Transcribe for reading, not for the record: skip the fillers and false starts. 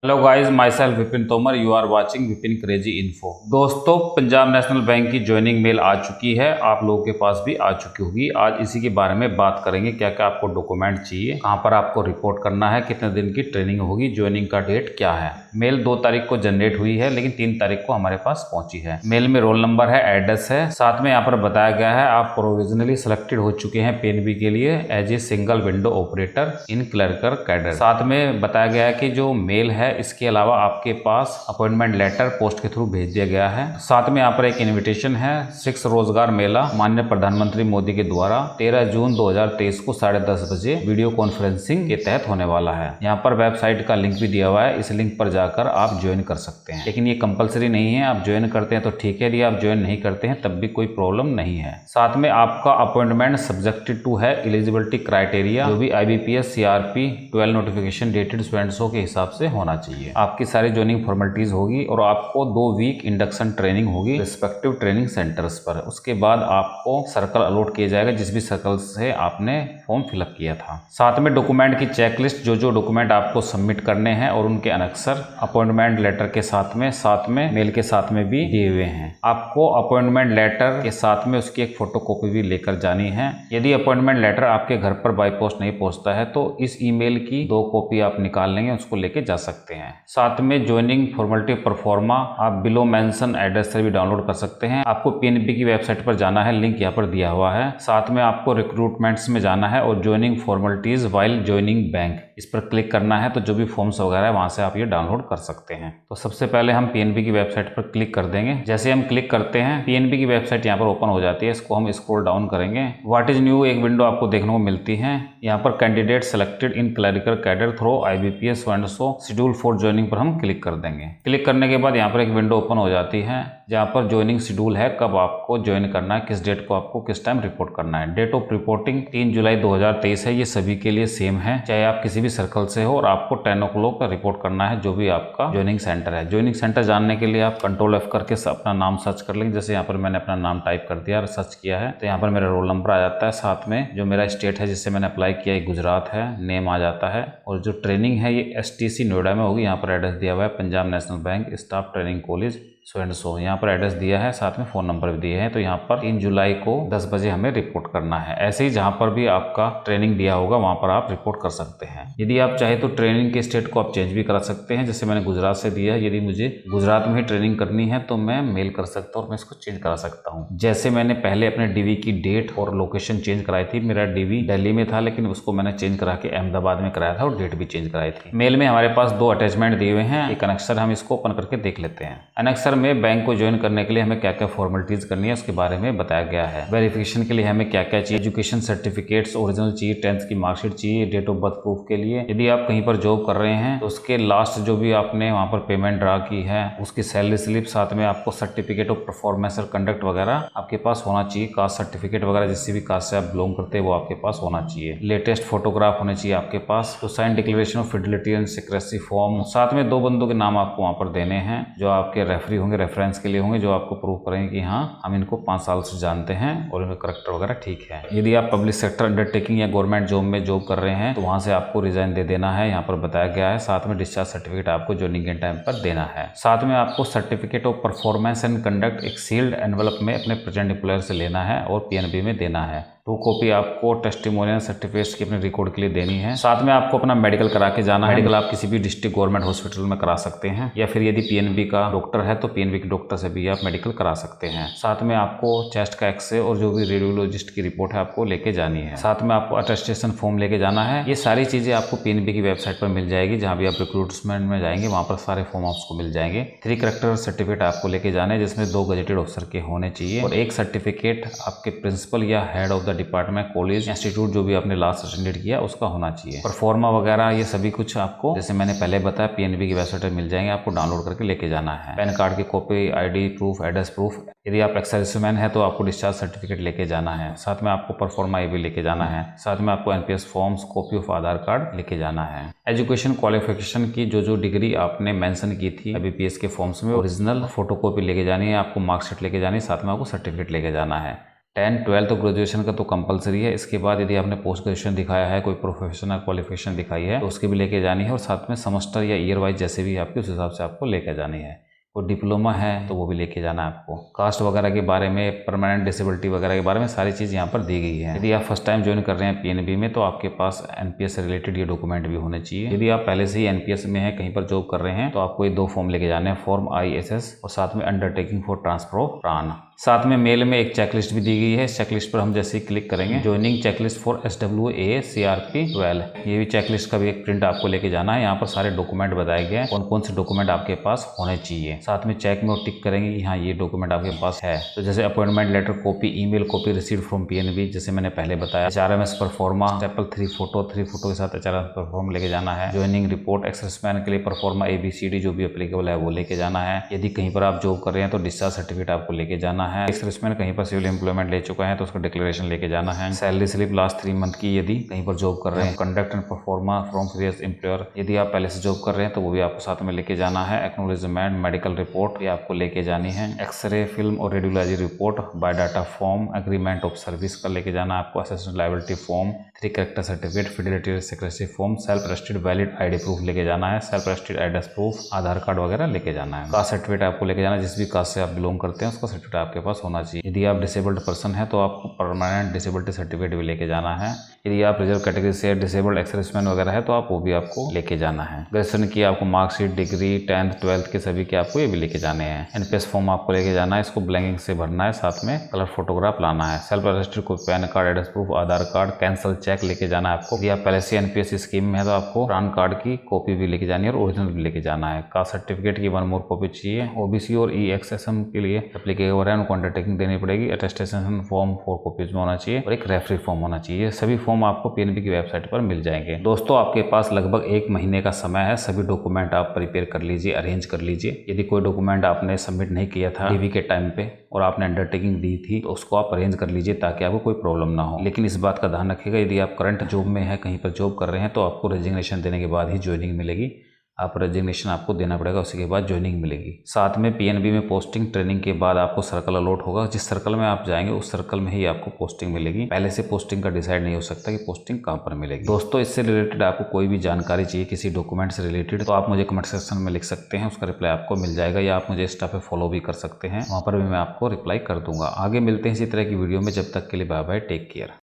Hello guys, myself Vipin Tomar. You are watching Vipin crazy info. दोस्तों, Punjab national bank की joining mail आ चुकी है, आप लोगों के पास भी आ चुकी होगी। आज इसी के बारे में बात करेंगे, क्या क्या आपको डॉक्यूमेंट चाहिए, कहां पर आपको रिपोर्ट करना है, कितने दिन की ट्रेनिंग होगी, ज्वाइनिंग का डेट क्या है। मेल 2 तारीख को जनरेट हुई है, लेकिन 3 तारीख को हमारे पास पहुंची है। मेल में रोल नंबर है, एड्रेस है, साथ में यहाँ पर बताया गया है आप प्रोविजनली सिलेक्टेड हो चुके हैं पीएनबी के लिए as a single window operator in clerical cadre. साथ में बताया गया है कि जो मेल है, इसके अलावा आपके पास अपॉइंटमेंट लेटर पोस्ट के थ्रू भेज दिया गया है। साथ में यहाँ पर एक इन्विटेशन है 6 रोजगार मेला माननीय प्रधानमंत्री मोदी के द्वारा 13 जून 2023 को 10:30 बजे वीडियो कॉन्फ्रेंसिंग के तहत होने वाला है। यहाँ पर वेबसाइट का लिंक भी दिया हुआ है, इस लिंक पर जाकर आप ज्वाइन कर सकते हैं, लेकिन ये कंपलसरी नहीं है। आप ज्वाइन करते हैं तो ठीक है, यदि आप ज्वाइन नहीं करते हैं तब भी कोई प्रॉब्लम नहीं है। साथ में आपका अपॉइंटमेंट सब्जेक्टेड टू है एलिजिबिलिटी क्राइटेरिया, जो भी IBPS CRP 12 नोटिफिकेशन डेटेड सो के हिसाब से होना चाहिए। आपकी सारी ज्वाइनिंग फॉर्मेलिटीज होगी और आपको 2 वीक इंडक्शन ट्रेनिंग होगी रिस्पेक्टिव ट्रेनिंग सेंटर्स पर। उसके बाद आपको सर्कल अलॉट किया जाएगा, जिस भी सर्कल से आपने फॉर्म फिलअप किया था। साथ में डॉक्यूमेंट की चेकलिस्ट, जो डॉक्यूमेंट आपको सबमिट करने हैं और उनके अनेक्सर अपॉइंटमेंट लेटर के साथ में मेल के साथ में भी दिए हुए हैं। आपको अपॉइंटमेंट लेटर के साथ में उसकी एक फोटोकॉपी भी लेकर जानी है। यदि अपॉइंटमेंट लेटर आपके घर पर बाय पोस्ट नहीं पहुंचता है तो इस ईमेल की 2 कॉपी आप निकाल लेंगे, उसको लेके जा सकते हैं। साथ में ज्वाइनिंग फॉर्मेलिटी परफॉर्मा आप बिलो मेंशन एड्रेस से भी डाउनलोड कर सकते हैं। आपको पीएनबी की वेबसाइट पर जाना है, लिंक यहाँ पर दिया हुआ है। साथ में आपको रिक्रूटमेंट्स में जाना है और joining formalities while joining bank, इस पर क्लिक करना है। तो जो भी फॉर्म्स वगैरह है वहां से आप ये डाउनलोड कर सकते हैं। तो सबसे पहले हम पीएनबी की वेबसाइट पर क्लिक कर देंगे। जैसे हम क्लिक करते हैं, पीएनबी की वेबसाइट यहाँ पर ओपन हो जाती है। इसको हम स्क्रॉल डाउन करेंगे, व्हाट इज न्यू एक विंडो आपको देखने को मिलती है। यहाँ पर candidate selected in clerical cadre through IBPS schedule for joining पर हम क्लिक कर देंगे। क्लिक करने के बाद यहाँ पर एक विंडो ओपन हो जाती है, जहाँ पर ज्वाइनिंग शेड्यूल है, कब आपको ज्वाइन करना है, किस डेट को आपको किस टाइम रिपोर्ट करना है। डेट ऑफ रिपोर्टिंग 3 जुलाई 2023 है। ये सभी के लिए सेम है, चाहे आप किसी भी सर्कल से हो, और आपको 10 o'clock पर रिपोर्ट करना है जो भी आपका ज्वाइनिंग सेंटर है। ज्वाइनिंग सेंटर जानने के लिए आप Ctrl F करके अपना नाम सर्च कर लेंगे। जैसे यहाँ पर मैंने अपना नाम टाइप कर दिया और सर्च किया है, तो यहाँ पर मेरा रोल नंबर आ जाता है। साथ में जो मेरा स्टेट है जिससे मैंने अप्लाई किया है गुजरात है, नेम आ जाता है। और जो ट्रेनिंग है ये STC नोएडा में होगी। यहाँ पर एड्रेस दिया हुआ है Punjab national bank staff training college so यहाँ पर एड्रेस दिया है, साथ में फ़ोन नंबर भी दिए हैं। तो यहाँ पर 3 जुलाई को 10 बजे हमें रिपोर्ट करना है। ऐसे ही जहाँ पर भी आपका ट्रेनिंग दिया होगा वहाँ पर आप रिपोर्ट कर सकते हैं। यदि आप चाहे तो ट्रेनिंग के स्टेट को आप चेंज भी करा सकते हैं। जैसे मैंने गुजरात से दिया है, यदि मुझे गुजरात में ही ट्रेनिंग करनी है तो मैं मेल कर सकता हूँ और मैं इसको चेंज करा सकता हूँ। जैसे मैंने पहले अपने DV की डेट और लोकेशन चेंज कराई थी। मेरा DV दिल्ली में था, लेकिन उसको मैंने चेंज करा के अहमदाबाद में कराया था और डेट भी चेंज कराई थी। मेल में हमारे पास 2 अटैचमेंट दिए हुए हैं, एक अनेक्सर, हम इसको ओपन करके देख लेते हैं। अनेक्सर में बैंक को करने के लिए हमें क्या क्या फॉर्मेलिटीज करनी है उसके बारे में बताया गया है। वेरिफिकेशन के लिए हमें क्या क्या चाहिए, एजुकेशन सर्टिफिकेट्स ओरिजिनल चाहिए, 10th की मार्कशीट चाहिए, डेट ऑफ बर्थ प्रूफ के लिए। यदि आप कहीं पर जॉब कर रहे हैं तो उसके लास्ट जो भी आपने वहां पर पेमेंट ड्रा की है उसकी सैलरी स्लिप, साथ में आपको सर्टिफिकेट ऑफ परफॉर्मेंस और कंडक्ट वगैरह आपके पास होना चाहिए। कास्ट सर्टिफिकेट वगैरह जिस भी कास्ट से आप बिलोंग करते हैं वो आपके पास होना चाहिए। लेटेस्ट फोटोग्राफ होने चाहिए आपके पास। तो sign declaration of fidelity and secrecy form, साथ में 2 बंदों के नाम आपको वहां पर देने हैं जो आपके रेफरी होंगे, रेफरेंस के लिए होंगे, जो आपको प्रूव करेंगे कि हाँ हम इनको 5 साल से जानते हैं और इनका करेक्टर वगैरह ठीक है। यदि आप पब्लिक सेक्टर अंडरटेकिंग या गवर्नमेंट जॉब में जॉब कर रहे हैं तो वहां से आपको रिजाइन दे देना है, यहाँ पर बताया गया है। साथ में डिस्चार्ज सर्टिफिकेट आपको ज्वाइनिंग के टाइम पर देना है। साथ में आपको certificate of performance and conduct एक सील्ड एनवलप में अपने प्रेजेंट एम्प्लॉयर से लेना है और पीएनबी में देना है। 2 कॉपी आपको टेस्टिमोनियल सर्टिफिकेट्स की अपने रिकॉर्ड के लिए देनी है। साथ में आपको अपना मेडिकल करा के जाना है। मेडिकल आप किसी भी डिस्ट्रिक्ट गवर्नमेंट हॉस्पिटल में करा सकते हैं, या फिर यदि पीएनबी का डॉक्टर है तो पीएनबी के डॉक्टर से भी आप मेडिकल करा सकते हैं। साथ में आपको चेस्ट का एक्सरे और जो भी रेडियोलॉजिस्ट की रिपोर्ट है आपको लेके जानी है। साथ में आपको अटेस्टेशन फॉर्म लेके जाना है। ये सारी चीजें आपको पीएनबी की वेबसाइट पर मिल जाएगी। जहाँ भी आप रिक्रूटमेंट में जाएंगे वहाँ पर सारे फॉर्म आपको मिल जाएंगे। 3 करेक्टर सर्टिफिकेट आपको लेके जाने, जिसमें 2 गजेटेड ऑफिसर के होने चाहिए और 1 सर्टिफिकेट आपके प्रिंसिपल या head of the department college institute जो भी आपने लास्ट अटेंडेड किया उसका होना चाहिए। परफॉर्मा वगैरह ये सभी कुछ आपको, जैसे मैंने पहले बताया, पीएनबी की वेबसाइट पर मिल जाएंगे, आपको डाउनलोड करके लेके जाना है। पैन कार्ड की copy, ID proof, address proof. यदि आप एक्स-सर्विसमैन है तो आपको डिस्चार्ज सर्टिफिकेट लेके जाना है। साथ में आपको परफॉर्मा ये भी लेके जाना है। साथ में आपको NPS forms, copy of Aadhaar card लेके जाना है। एजुकेशन क्वालिफिकेशन की जो डिग्री आपने मेंशन की थी IBPS के फॉर्म्स में, ओरिजिनल फोटोकॉपी लेके जानी है। आपको मार्कशीट लेके जानी है, साथ में आपको सर्टिफिकेट लेके जाना है। 10, 12 तो ग्रेजुएशन का तो कंपलसरी है। इसके बाद यदि आपने पोस्ट ग्रेजुएशन दिखाया है, कोई प्रोफेशनल क्वालिफिकेशन दिखाई है तो उसकी भी लेके जानी है, और साथ में सेमेस्टर या ईयर वाइज जैसे भी आपके उस हिसाब से आपको लेके जानी है। कोई डिप्लोमा है तो वो भी लेके जाना है आपको। कास्ट वगैरह के बारे में, परमानेंट डिसेबिलिटी वगैरह के बारे में सारी चीज़ यहाँ पर दी गई है। यदि आप फर्स्ट टाइम ज्वाइन कर रहे हैं पीएनबी में तो आपके पास एनपीएस से रिलेटेड ये डॉक्यूमेंट भी होने चाहिए। यदि आप पहले से ही एनपीएस में है, कहीं पर जॉब कर रहे हैं, तो आपको ये 2 फॉर्म लेके जाने हैं, फॉर्म ISS और साथ में अंडरटेकिंग फॉर ट्रांसफर ऑफ प्राण। साथ में मेल में एक चेकलिस्ट भी दी गई है। इस चेकलिस्ट पर हम जैसे ही क्लिक करेंगे, joining checklist for SWA CRP 12, ये भी चेकलिस्ट का भी एक प्रिंट आपको लेके जाना है। यहाँ पर सारे डॉक्यूमेंट बताए गए हैं, कौन कौन से डॉक्यूमेंट आपके पास होने चाहिए। साथ में चेक में टिक करेंगे कि हाँ ये डॉक्यूमेंट आपके पास है। तो जैसे appointment letter copy, email copy received from PNB, जैसे मैंने पहले बताया, HRMS परफॉर्मा, स्टेपल 3 फोटो के साथ HRMS परफॉर्म लेके जाना है। ज्वाइनिंग रिपोर्ट, एक्सर्विसमैन के लिए परफॉर्मा ABCD जो भी एप्लीकेबल है वो लेके जाना है। यदि कहीं पर आप जॉब कर रहे हैं तो डिस्चार्ज सर्टिफिकेट आपको लेके जाना है। एक्सर्विसमैन कहीं पर सिविल एम्प्लॉयमेंट ले चुका है तो उसका डिक्लेरेशन लेके जाना है। सैलरी स्लिप लास्ट 3 मंथ की यदि कहीं पर जॉब कर रहे हैं। Conduct and pro forma from previous employer, यदि आप पहले से जॉब कर रहे हैं तो वो भी आपको साथ में लेके जाना है। एक्नॉलेजमेंट, मेडिकल रिपोर्ट ये आपको लेके जानी है। एक्सरे फिल्म और radiology report, biodata form, agreement of service का लेके जाना है आपको। Assistant liability form, 3 character certificate, Fidelity secrecy form, self registered valid ID proof लेके जाना है। सेल्फ रजिस्टर्ड एड्रेस प्रूफ, आधार कार्ड वगैरह लेके जाना है। कास्ट सर्टिफिकेट आपको लेके जाना है, जिस भी कास्ट से आप बिलोंग करते हैं उसका सर्टिफिकेट आपके पास होना चाहिए। यदि आप डिसेबल्ड पर्सन है तो आपको परमानेंट डिसेबिलिटी सर्टिफिकेट भी लेके जाना है। यदि आप रिजर्व कैटेगरी से डिसेबल्ड एक्सर्विसमैन वगैरह है तो आप वो भी आपको लेके जाना है। ग्रेजुएशन की आपको मार्कशीट, डिग्री, 10th 12th के सभी के आपको ये भी लेके जाने हैं। एनपीएस फॉर्म आपको लेके जाना है, इसको ब्लैंकिंग से भरना है, साथ में कलर फोटोग्राफ लाना है। सेल्फ रजिस्टर्ड को पैन कार्ड, एड्रेस प्रूफ, आधार कार्ड, कैंसल चेक लेके जाना है आपको। यदि आप पहले से एनपीएस स्कीम में है तो आपको पैन कार्ड की कॉपी भी लेके जानी है और ओरिजिनल भी लेके जाना है। कास्ट सर्टिफिकेट की 1 मोर कॉपी चाहिए। ओबीसी और EXSM के लिए एप्लीकेबल है, उनको अंडरटेकिंग देनी पड़ेगी। अटेस्टेशन फॉर्म 4 कॉपीज में होना चाहिए और एक रेफरी फॉर्म होना चाहिए। सभी फॉर्म आपको पीएनबी की वेबसाइट पर मिल जाएंगे। दोस्तों आपके पास लगभग 1 महीने का समय है, सभी डॉक्यूमेंट आप प्रिपेयर कर लीजिए, अरेंज कर लीजिए। यदि कोई डॉक्यूमेंट आपने सबमिट नहीं किया था डीवी के टाइम पे और आपने अंडरटेकिंग दी थी तो उसको आप अरेंज कर लीजिए ताकि आपको कोई प्रॉब्लम ना हो। लेकिन इस बात का ध्यान रखिएगा, यदि आप करंट जॉब में है, कहीं पर जॉब कर रहे हैं, तो आपको रेजिग्नेशन देने के बाद ही ज्वाइनिंग मिलेगी। आप रेजिग्नेशन आपको देना पड़ेगा, उसी के बाद ज्वाइनिंग मिलेगी। साथ में पीएनबी में पोस्टिंग ट्रेनिंग के बाद आपको सर्कल अलॉट होगा। जिस सर्कल में आप जाएंगे उस सर्कल में ही आपको पोस्टिंग मिलेगी। पहले से पोस्टिंग का डिसाइड नहीं हो सकता कि पोस्टिंग कहाँ पर मिलेगी। दोस्तों इससे रिलेटेड आपको कोई भी जानकारी चाहिए किसी डॉक्यूमेंट से रिलेटेड, तो आप मुझे कमेंट सेक्शन में लिख सकते हैं, उसका रिप्लाई आपको मिल जाएगा। या आप मुझे इंस्टा पे फॉलो भी कर सकते हैं, वहाँ पर भी मैं आपको रिप्लाई कर दूंगा। आगे मिलते हैं इसी तरह की वीडियो में, जब तक के लिए बाय बाय, टेक केयर।